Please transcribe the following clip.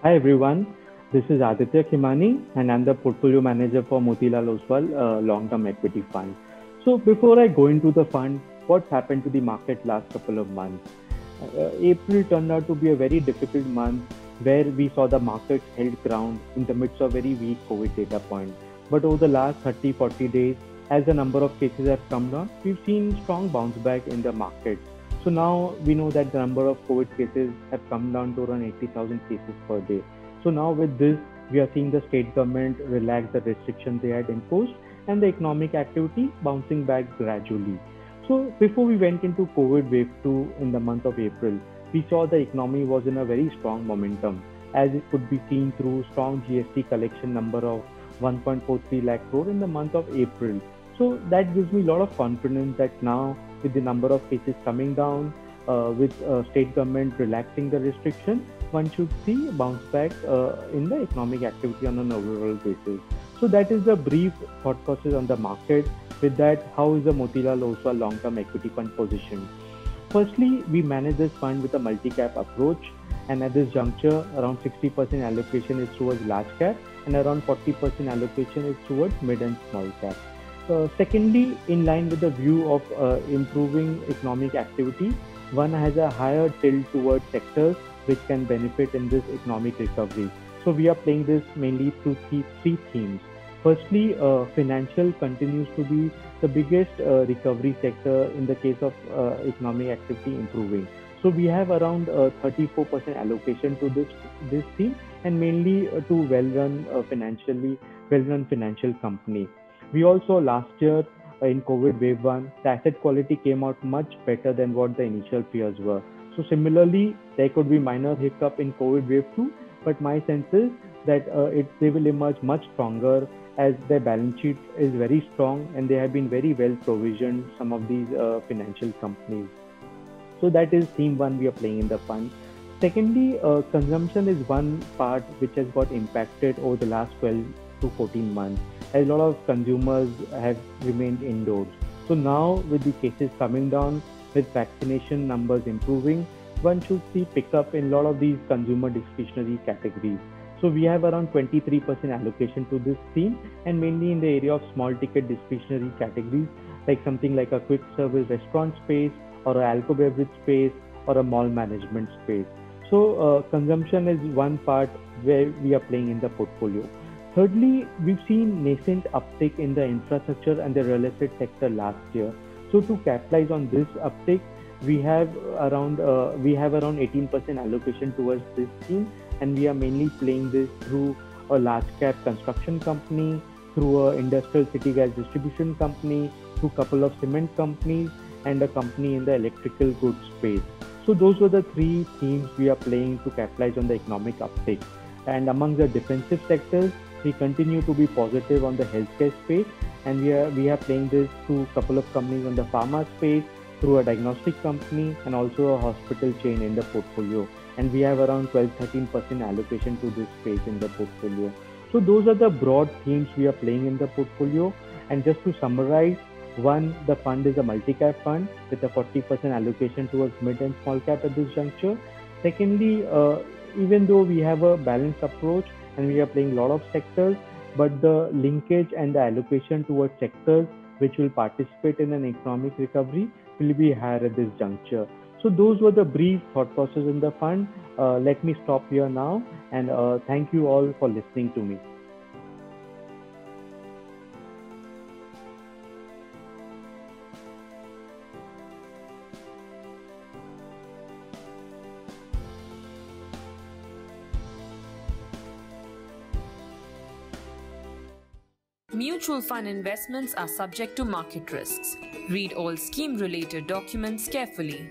Hi everyone, this is Aditya Khimani and I'm the portfolio manager for Motilal Oswal long-term equity fund. So before I go into the fund, what's happened to the market last couple of months? April turned out to be a very difficult month where we saw the markets held ground in the midst of very weak COVID data point. But over the last 30-40 days, as the number of cases have come down, we've seen strong bounce back in the markets. So now we know that the number of COVID cases have come down to around 80,000 cases per day. So now with this, we are seeing the state government relax the restrictions they had imposed and the economic activity bouncing back gradually. So before we went into COVID wave 2 in the month of April, we saw the economy was in a very strong momentum as it could be seen through strong GST collection number of 1.43 lakh crore in the month of April. So that gives me a lot of confidence that now with the number of cases coming down, with state government relaxing the restriction, one should see a bounce back in the economic activity on an overall basis. So that is the brief thought process on the market. With that, how is the Motilal Oswal long-term equity fund positioned? Firstly, we manage this fund with a multi-cap approach, and at this juncture, around 60% allocation is towards large cap, and around 40% allocation is towards mid and small cap. Secondly, in line with the view of improving economic activity, one has a higher tilt towards sectors which can benefit in this economic recovery. So we are playing this mainly through three themes. Firstly, financial continues to be the biggest recovery sector in the case of economic activity improving. So we have around 34% allocation to this theme, and mainly to well-run financial company. We also last year in COVID wave 1, the asset quality came out much better than what the initial fears were. So similarly, there could be minor hiccup in COVID wave 2, but my sense is that they will emerge much stronger as their balance sheet is very strong and they have been very well provisioned, some of these financial companies. So that is theme one we are playing in the fund. Secondly, consumption is one part which has got impacted over the last 12 to 14 months. A lot of consumers have remained indoors. So now with the cases coming down, with vaccination numbers improving, one should see pickup in a lot of these consumer discretionary categories. So we have around 23% allocation to this theme, and mainly in the area of small ticket discretionary categories like something like a quick service restaurant space or a alcohol beverage space or a mall management space. So consumption is one part where we are playing in the portfolio. Thirdly, we've seen nascent uptick in the infrastructure and the real estate sector last year. So to capitalize on this uptick, we have around 18% allocation towards this theme, and we are mainly playing this through a large cap construction company, through a industrial city gas distribution company, through a couple of cement companies, and a company in the electrical goods space. So those were the three themes we are playing to capitalize on the economic uptick. And among the defensive sectors, we continue to be positive on the healthcare space, and we are playing this through a couple of companies on the pharma space, through a diagnostic company, and also a hospital chain in the portfolio. And we have around 12-13% allocation to this space in the portfolio. So those are the broad themes we are playing in the portfolio. And just to summarize, one, the fund is a multi-cap fund with a 40% allocation towards mid and small cap at this juncture. Secondly, even though we have a balanced approach and we are playing a lot of sectors, but the linkage and the allocation towards sectors which will participate in an economic recovery will be higher at this juncture. So those were the brief thought process in the fund. Let me stop here now, and thank you all for listening to me. Mutual fund investments are subject to market risks. Read all scheme related documents carefully.